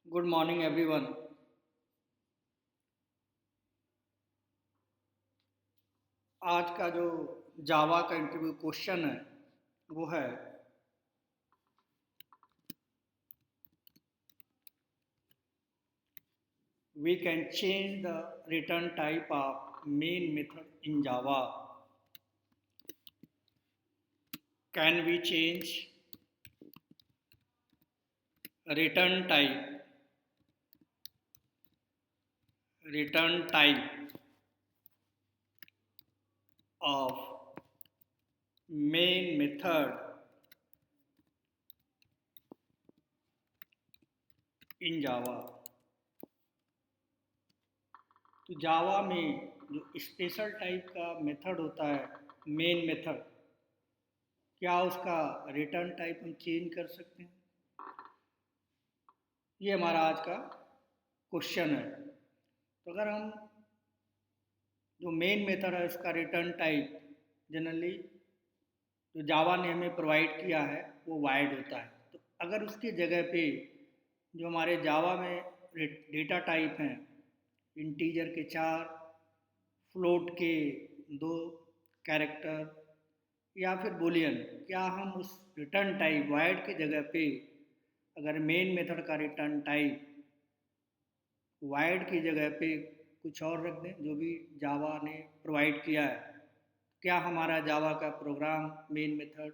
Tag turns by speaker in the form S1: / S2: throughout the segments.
S1: Good morning everyone. आज का जो जावा का इंटरव्यू क्वेश्चन है वो है we can change the return type of main method in Java. Can we change return type of main method in Java. तो Java में जो स्पेशल टाइप का मेथड होता है मेन मेथड, क्या उसका रिटर्न टाइप हम चेंज कर सकते हैं? ये हमारा आज का क्वेश्चन है। तो अगर हम जो मेन मेथड है उसका रिटर्न टाइप जनरली जो जावा ने हमें प्रोवाइड किया है वो वाइड होता है। तो अगर उसकी जगह पे जो हमारे जावा में डेटा टाइप हैं, इंटीजर के 4, फ्लोट के 2 कैरेक्टर या फिर बुलियन, क्या हम उस रिटर्न टाइप वाइड की जगह पे अगर मेन मेथड का रिटर्न टाइप वाइड की जगह पे कुछ और रख दें जो भी जावा ने प्रोवाइड किया है, क्या हमारा जावा का प्रोग्राम मेन मेथड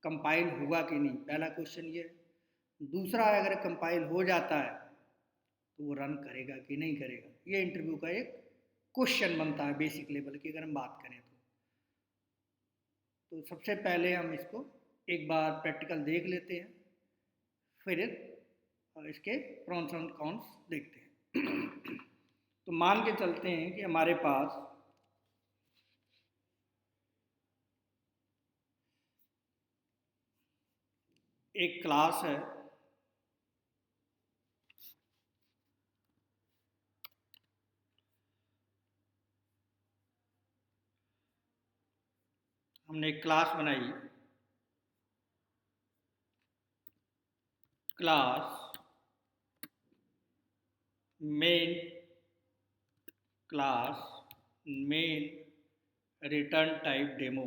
S1: कंपाइल होगा कि नहीं? पहला क्वेश्चन ये है। दूसरा, अगर कंपाइल हो जाता है तो वो रन करेगा कि नहीं करेगा? ये इंटरव्यू का एक क्वेश्चन बनता है बेसिक लेवल की अगर हम बात करें तो सबसे पहले हम इसको एक बार प्रैक्टिकल देख लेते हैं, फिर इसके प्रॉन्स एंड कॉन्स देखते हैं। तो मान के चलते हैं कि हमारे पास एक क्लास है हमने एक क्लास बनाई, class main class main return type demo.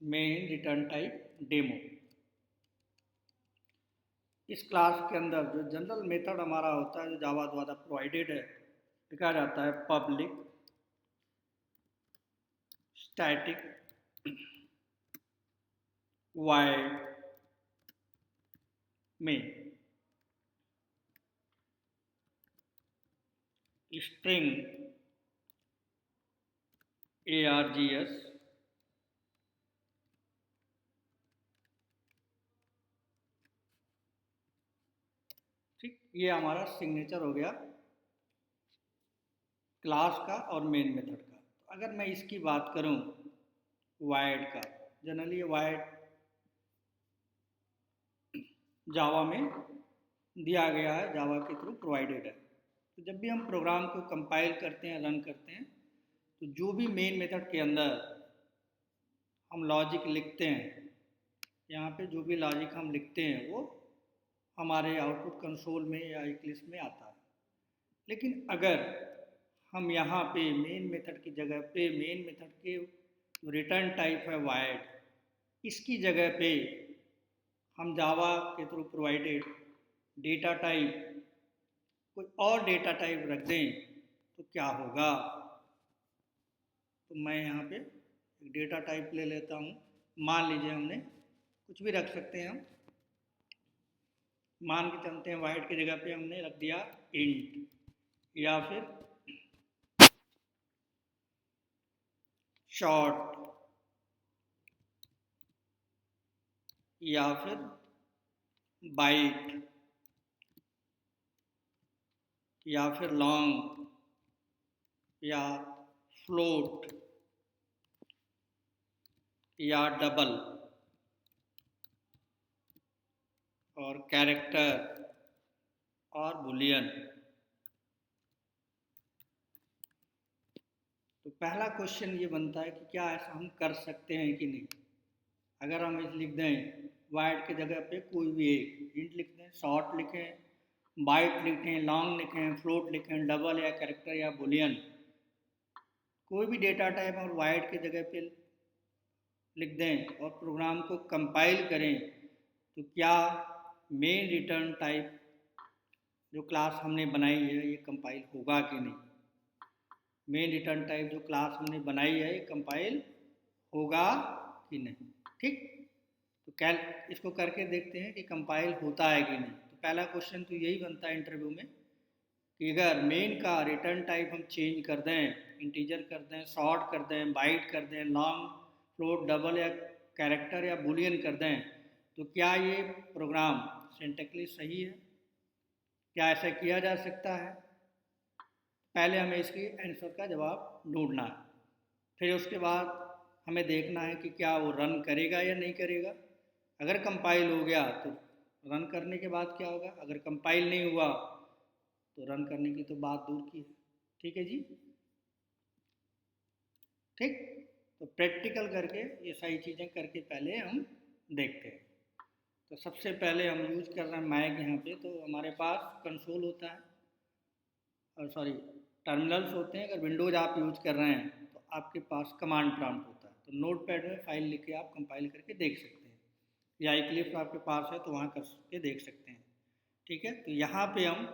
S1: Main return type demo. इस क्लास के अंदर जो जनरल मेथड हमारा होता है जो जावा द्वारा प्रोवाइडेड है, लिखा जाता है पब्लिक स्टैटिक वाइड में स्ट्रिंग args। ठीक, ये हमारा सिग्नेचर हो गया क्लास का और मेन मेथड का। तो अगर मैं इसकी बात करूं वाइड का, जनरली वाइड जावा में दिया गया है, जावा के थ्रू प्रोवाइडेड है। तो जब भी हम प्रोग्राम को कंपाइल करते हैं, रन करते हैं, तो जो भी मेन मेथड के अंदर हम लॉजिक लिखते हैं, यहाँ पे जो भी लॉजिक हम लिखते हैं वो हमारे आउटपुट कंसोल में या इक्लिप्स में आता है। लेकिन अगर हम यहाँ पे मेन मेथड की जगह पे मेन मेथड के रिटर्न टाइप है वाइड, इसकी जगह पे हम जावा के थ्रू प्रोवाइडेड डेटा टाइप कोई और डेटा टाइप रख दें तो क्या होगा? तो मैं यहाँ पे एक डेटा टाइप ले लेता हूँ। मान लीजिए हमने कुछ भी रख सकते हैं हम, मान के चलते हैं वाइड की जगह पे हमने रख दिया इंट या फिर शॉर्ट या फिर बाइट या फिर लॉन्ग या फ्लोट या डबल और कैरेक्टर और बुलियन। तो पहला क्वेश्चन ये बनता है कि क्या ऐसा हम कर सकते हैं कि नहीं। अगर हम इस लिख दें वाइड की जगह पे कोई भी एक इंट लिख दें, शॉर्ट लिखें, बाइट लिखें, लॉन्ग लिखें, फ्लोट लिखें, डबल या कैरेक्टर या बुलियन, कोई भी डेटा टाइप और वाइड की जगह पे लिख दें और प्रोग्राम को कंपाइल करें, तो क्या मेन रिटर्न टाइप जो क्लास हमने बनाई है ये कंपाइल होगा कि नहीं। मेन रिटर्न टाइप जो क्लास हमने बनाई है ये कंपाइल होगा कि नहीं। ठीक, तो कैल इसको करके देखते हैं कि कंपाइल होता है कि नहीं। तो पहला क्वेश्चन तो यही बनता है इंटरव्यू में कि अगर मेन का रिटर्न टाइप हम चेंज कर दें, इंटीजर कर दें, शॉर्ट कर दें, बाइट कर दें, लॉन्ग, फ्लोट, डबल या कैरेक्टर या बुलियन कर दें, तो क्या ये प्रोग्राम सिंटैक्टिकली सही है, क्या ऐसा किया जा सकता है। पहले हमें इसकी आंसर का जवाब ढूंढना है, फिर उसके बाद हमें देखना है कि क्या वो रन करेगा या नहीं करेगा। अगर कंपाइल हो गया तो रन करने के बाद क्या होगा, अगर कंपाइल नहीं हुआ तो रन करने की तो बात दूर की है। ठीक है जी, ठीक। तो प्रैक्टिकल करके ये सारी चीज़ें करके पहले हम देखते हैं। तो सबसे पहले हम यूज कर रहे हैं मैक यहाँ पे, तो हमारे पास कंसोल होता है और सॉरी टर्मिनल्स होते हैं। अगर विंडोज़ आप यूज कर रहे हैं तो आपके पास कमांड प्रॉम्प्ट होता है, तो नोटपैड में फाइल लिख के आप कंपाइल करके देख सकते हैं, या इक्लिप्स आपके पास है तो वहाँ करके देख सकते हैं। ठीक है, तो यहाँ पे हम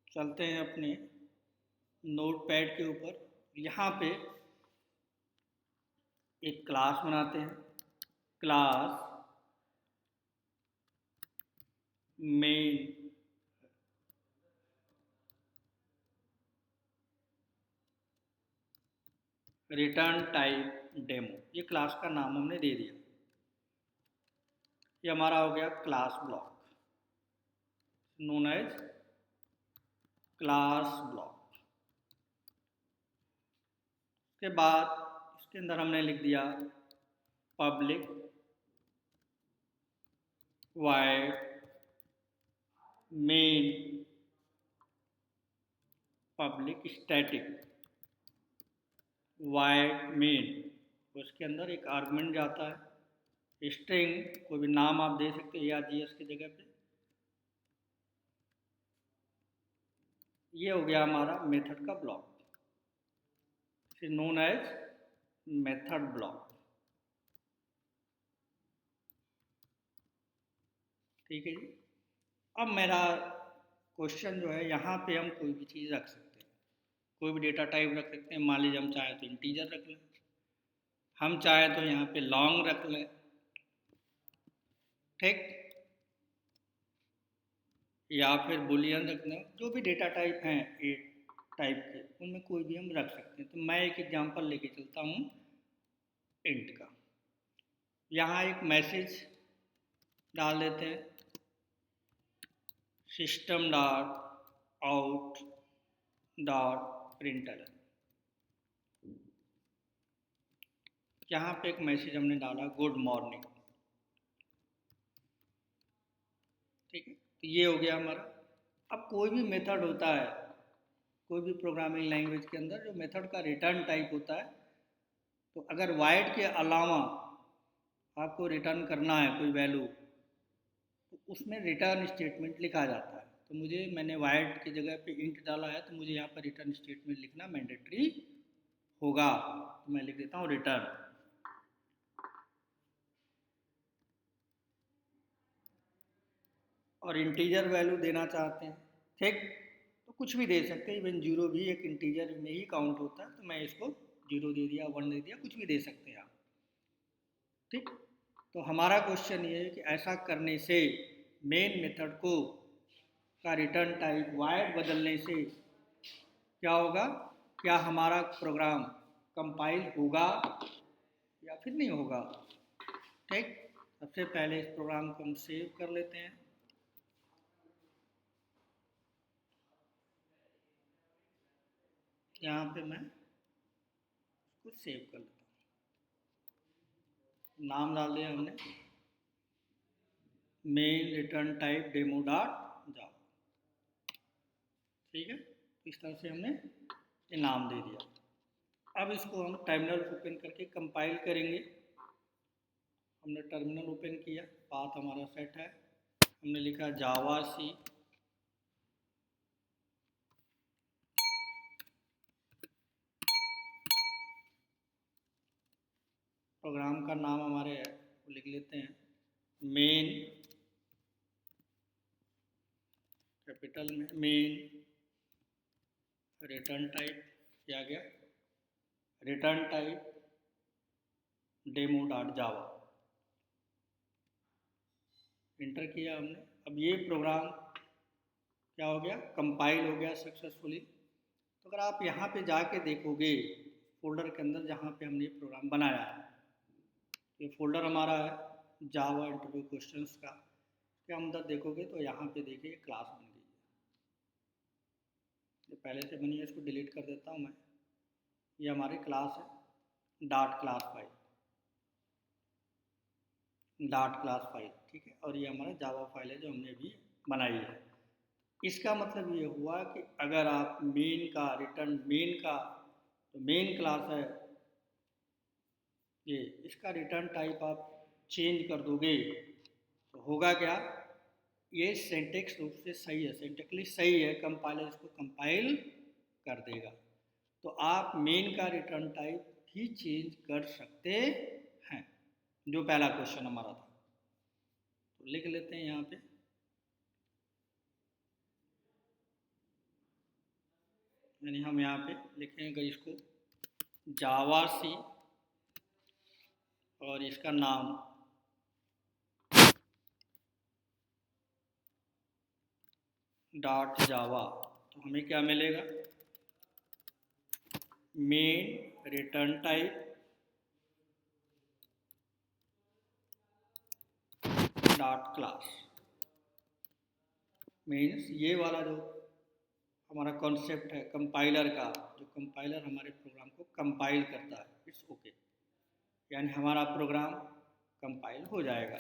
S1: चलते हैं अपने नोटपैड के ऊपर। यहाँ पे एक क्लास बनाते हैं, class main return type demo, ये क्लास का नाम हमने दे दिया। ये हमारा हो गया class block, known as class block. के बाद इसके अंदर हमने लिख दिया public void main public static void main. उसके अंदर एक आर्गुमेंट जाता है स्ट्रिंग, कोई भी नाम आप दे सकते हैं या जीएस की जगह पे। ये हो गया हमारा मेथड का block, known as method block. ठीक है जी। अब मेरा क्वेश्चन जो है, यहाँ पे हम कोई भी चीज़ रख सकते हैं, कोई भी डेटा टाइप रख सकते हैं। मान लीजिए हम चाहें तो इंटीजर रख लें, हम चाहें तो यहाँ पे लॉन्ग रख लें। ठीक, या फिर बुलियन रख लें, जो भी डेटा टाइप हैं एट टाइप के, उनमें कोई भी हम रख सकते हैं। तो मैं एक एग्जांपल लेके चलता हूँ इंट का। यहाँ एक मैसेज डाल देते हैं, सिस्टम डॉट आउट डॉट प्रिंटल। यहाँ पे एक मैसेज हमने डाला गुड मॉर्निंग। ठीक है, तो ये हो गया हमारा। अब कोई भी मेथड होता है, कोई भी प्रोग्रामिंग लैंग्वेज के अंदर जो मेथड का रिटर्न टाइप होता है, तो अगर वाइड के अलावा आपको रिटर्न करना है कोई वैल्यू, तो उसमें रिटर्न स्टेटमेंट लिखा जाता है। तो मैंने वाइड की जगह पे इंट डाला है, तो मुझे यहाँ पर रिटर्न स्टेटमेंट लिखना मैंडेटरी होगा। तो मैं लिख देता हूँ रिटर्न। और इंटीजर वैल्यू देना चाहते हैं, ठीक, तो कुछ भी दे सकते हैं। इवन जीरो भी एक इंटीजर में ही काउंट होता है, तो मैं इसको जीरो दे दिया, वन दे दिया, कुछ भी दे सकते हैं आप। ठीक, तो हमारा क्वेश्चन ये है कि ऐसा करने से मेन मेथड को का रिटर्न टाइप वाइड बदलने से क्या होगा, क्या हमारा प्रोग्राम कंपाइल होगा या फिर नहीं होगा। ठीक, सबसे पहले इस प्रोग्राम को हम सेव कर लेते हैं। यहाँ पे मैं इसको सेव कर लेता हूँ, नाम डाल दिया हमने main return type demo dot जावा। ठीक है, इस तरह से हमने ये नाम दे दिया। अब इसको हम टर्मिनल ओपन करके कंपाइल करेंगे। हमने टर्मिनल ओपन किया, पाथ हमारा सेट है, हमने लिखा जावा सी प्रोग्राम का नाम हमारे है वो लिख लेते हैं मेन, कैपिटल में मेन, रिटर्न टाइप किया गया, रिटर्न टाइप डेमो डॉट जावा, इंटर किया हमने। अब ये प्रोग्राम क्या हो गया, कंपाइल हो गया सक्सेसफुली। तो अगर आप यहाँ पे जाके देखोगे फोल्डर के अंदर जहाँ पे हमने ये प्रोग्राम बनाया है, ये फोल्डर हमारा है जावा इंटरव्यू क्वेश्चंस का, क्या अंदर देखोगे तो यहाँ पे देखिए क्लास बन गई है, ये पहले से बनी है, इसको डिलीट कर देता हूँ मैं। ये हमारी क्लास है dot class file, dot class file, ठीक है। और ये हमारा जावा फाइल है जो हमने अभी बनाई है। इसका मतलब ये हुआ कि अगर आप मेन का रिटर्न, मेन का तो मेन क्लास है ये, इसका रिटर्न टाइप आप चेंज कर दोगे तो होगा क्या, ये सिंटैक्स रूप से सही है, सिंटैक्टिकली सही है, कंपाइलर इसको कंपाइल कर देगा। तो आप मेन का रिटर्न टाइप भी चेंज कर सकते हैं, जो पहला क्वेश्चन हमारा था। तो लिख लेते हैं यहाँ पे यानी हम यहाँ पे लिखेंगे इसको जावा सी और इसका नाम डॉट जावा, तो हमें क्या मिलेगा, main return type dot class. Means ये वाला जो हमारा कॉन्सेप्ट है कंपाइलर का, जो कंपाइलर हमारे प्रोग्राम को कंपाइल करता है, इट्स ओके, यानी हमारा प्रोग्राम कंपाइल हो जाएगा,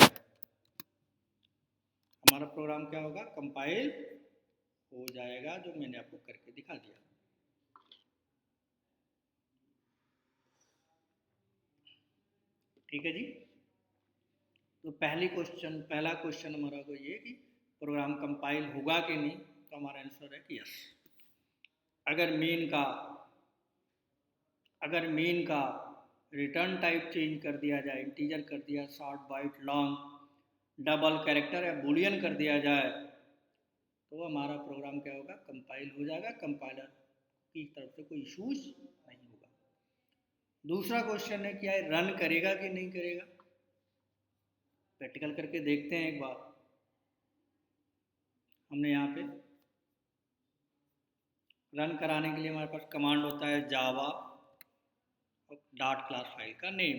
S1: हमारा प्रोग्राम क्या होगा, कंपाइल हो जाएगा, जो मैंने आपको करके दिखा दिया। ठीक है जी। तो पहला क्वेश्चन हमारा को ये कि प्रोग्राम कंपाइल होगा कि नहीं, तो हमारा आंसर है कि यस। अगर मेन का रिटर्न टाइप चेंज कर दिया जाए, इंटीजर कर दिया, short, byte, long, double character या बुलियन कर दिया जाए, तो हमारा प्रोग्राम क्या होगा, कंपाइल हो जाएगा, कंपाइलर की तरफ से कोई इशूज नहीं होगा। दूसरा क्वेश्चन है क्या रन करेगा कि नहीं करेगा, प्रैक्टिकल करके देखते हैं एक बार। हमने यहाँ पे रन कराने के लिए हमारे पास कमांड होता है जावा और डॉट क्लास फाइल का नेम,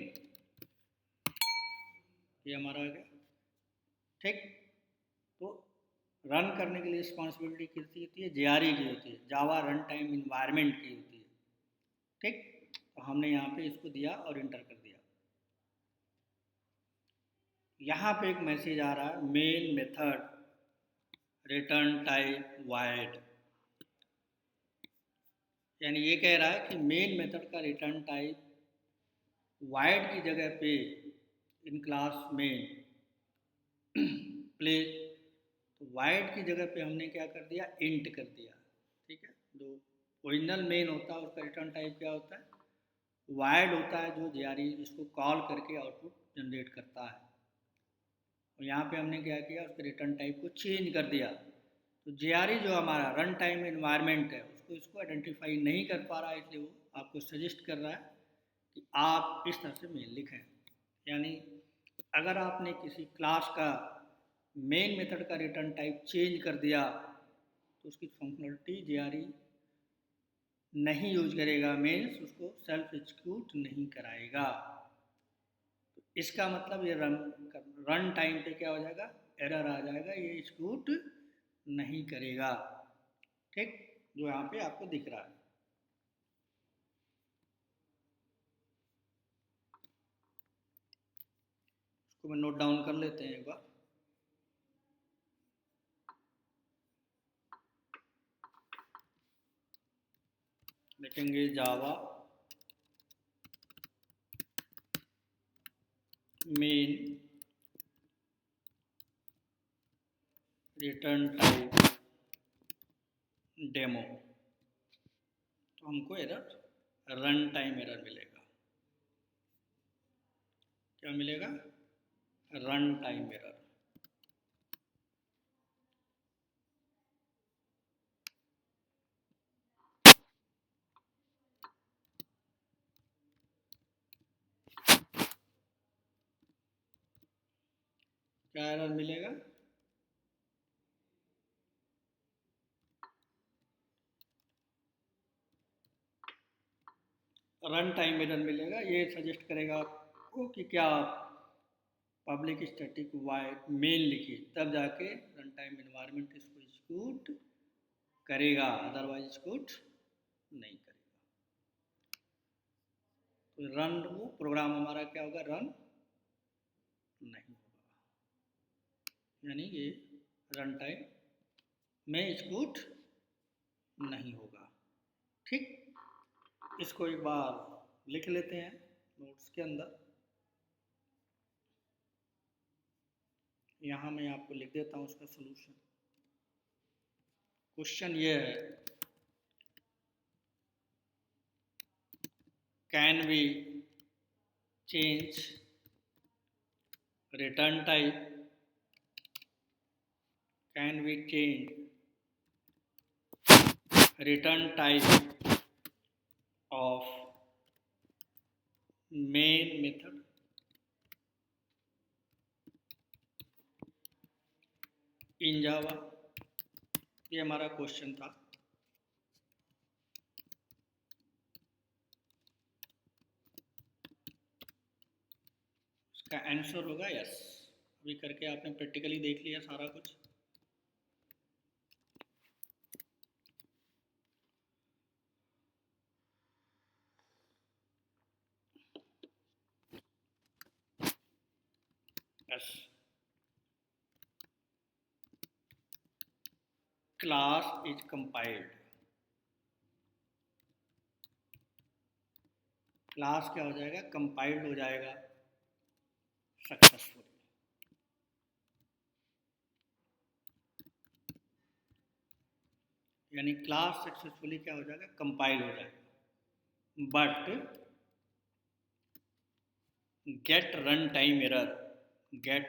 S1: ये हमारा आ गया, ठीक। तो रन करने के लिए रिस्पॉन्सिबिलिटी किसकी होती है, जेआरई की होती है, जावा रन टाइम इन्वायरमेंट की होती है, ठीक। तो हमने यहाँ पे इसको दिया और इंटर कर दिया। यहाँ पे एक मैसेज आ रहा है main method return type wide, यानी ये कह रहा है कि मेन मेथड का रिटर्न टाइप वाइड की जगह पे इन क्लास मेन प्लेस, तो वाइड की जगह पे हमने क्या कर दिया, इंट कर दिया, ठीक है। जो ओरिजिनल मेन होता है उसका रिटर्न टाइप क्या होता है, वाइड होता है, जो जेआरई इसको कॉल करके आउटपुट जनरेट करता है। और यहाँ पे हमने क्या किया, उसके रिटर्न टाइप को चेंज कर दिया। तो जेआरई जो हमारा रन टाइम एनवायरनमेंट है उसको इसको आइडेंटिफाई नहीं कर पा रहा है, इसलिए वो आपको सजेस्ट कर रहा है कि आप इस तरह से मेन लिखें। यानी अगर आपने किसी क्लास का मेन मेथड का रिटर्न टाइप चेंज कर दिया तो उसकी फंक्शनलिटी जेआरई नहीं यूज करेगा, मीन्स उसको सेल्फ एग्जीक्यूट नहीं कराएगा। तो इसका मतलब ये रन टाइम पे क्या हो जाएगा, एरर आ जाएगा, ये एग्जीक्यूट नहीं करेगा, ठीक, जो यहाँ पे आपको दिख रहा है। इसको मैं नोट डाउन कर लेते हैं एक बार। लिखेंगे जावा मेन रिटर्न टाइप डेमो, तो हमको एरर रन टाइम एरर मिलेगा। क्या मिलेगा? Run time error. क्या एरर मिलेगा? रन टाइम एरर मिलेगा। ये सजेस्ट करेगा आपको कि क्या पब्लिक स्टैटिक वाइड मेन लिखिए, तब जाके रन टाइम इन्वायरमेंट इसको एग्जीक्यूट करेगा, अदरवाइज एग्जीक्यूट नहीं करेगा। तो रन वो प्रोग्राम हमारा क्या होगा? रन नहीं होगा, यानी ये रन टाइम में एग्जीक्यूट नहीं होगा। ठीक, इसको एक बार लिख लेते हैं नोट्स के अंदर। यहाँ मैं आपको लिख देता हूँ उसका सलूशन। क्वेश्चन ये है, can we change return type, can we change return type of main method in Java? ये हमारा क्वेश्चन था। इसका आंसर होगा यस। अभी करके आपने प्रैक्टिकली देख लिया सारा कुछ। Yes. Class is compiled, class क्या हो जाएगा? कंपाइल्ड हो जाएगा सक्सेसफुली। यानी क्लास सक्सेसफुली क्या हो जाएगा? कंपाइल हो जाएगा। But get run time error, get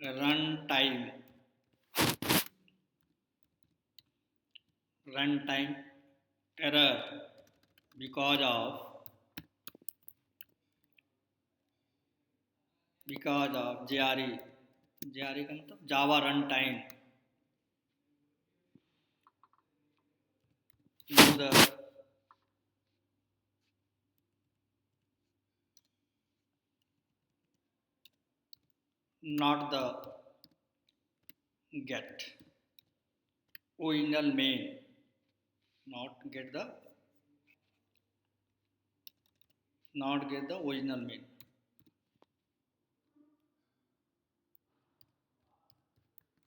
S1: run time error because of JRE, JRE का मतलब Java run time, user not the get original main, not get the original main।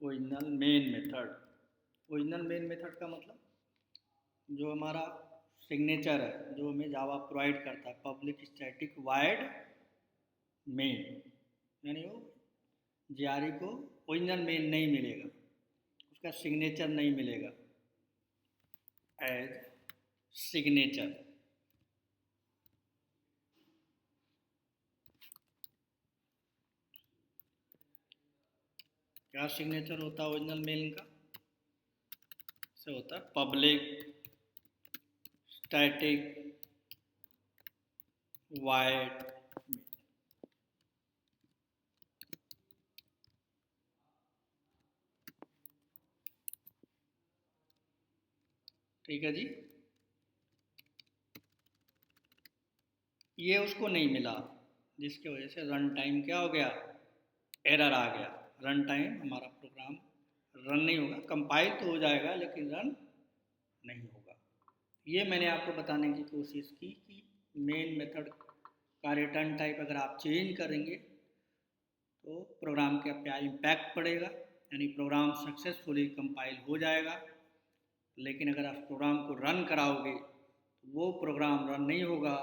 S1: Original main method, original main method का मतलब जो हमारा signature है, जो हमें जावा provide करता है, पब्लिक स्टैटिक वाइड मेन, यानी वो जेआरई को ओरिजिनल मेन नहीं मिलेगा, उसका सिग्नेचर नहीं मिलेगा एज सिग्नेचर। क्या सिग्नेचर होता है ओरिजिनल मेल का? से होता है पब्लिक स्टैटिक वाइड। ठीक है जी, ये उसको नहीं मिला, जिसकी वजह से रन टाइम क्या हो गया? एरर आ गया। रन टाइम हमारा प्रोग्राम रन नहीं होगा, कंपाइल तो हो जाएगा लेकिन रन नहीं होगा। ये मैंने आपको बताने की कोशिश की कि मेन मेथड का रिटर्न टाइप अगर आप चेंज करेंगे तो प्रोग्राम का क्या इम्पैक्ट पड़ेगा, यानी प्रोग्राम सक्सेसफुली कंपाइल हो जाएगा लेकिन अगर आप प्रोग्राम को रन कराओगे तो वो प्रोग्राम रन नहीं होगा,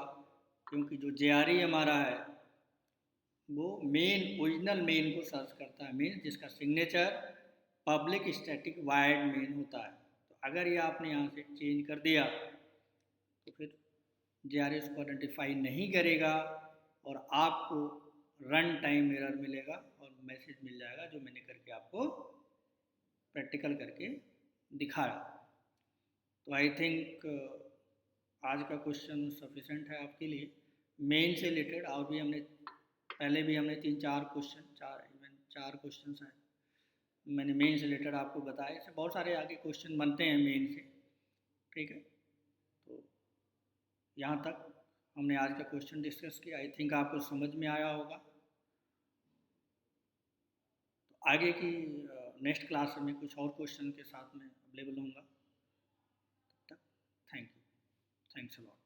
S1: क्योंकि जो JRE हमारा है वो मेन ओरिजिनल मेन को सर्च करता है, मेन जिसका signature public static wired main होता है। तो अगर ये आपने यहाँ से चेंज कर दिया तो फिर JRE उसको आइडेंटिफाई नहीं करेगा और आपको रन टाइम एरर मिलेगा और मैसेज मिल जाएगा, जो मैंने करके आपको प्रैक्टिकल करके दिखाया। तो आई थिंक आज का क्वेश्चन सफिशेंट है आपके लिए। मेन से रिलेटेड और भी हमने पहले भी हमने 3-4 क्वेश्चन, 4 क्वेश्चन हैं मैंने मेन से रिलेटेड आपको बताया। ऐसे बहुत सारे आगे क्वेश्चन बनते हैं मेन से, ठीक है। तो यहाँ तक हमने आज का क्वेश्चन डिस्कस किया। आई थिंक आपको समझ में आया होगा। तो आगे की नेक्स्ट क्लास में कुछ और क्वेश्चन के साथ में अवेलेबल होऊंगा। तब तक thank you, thanks a lot.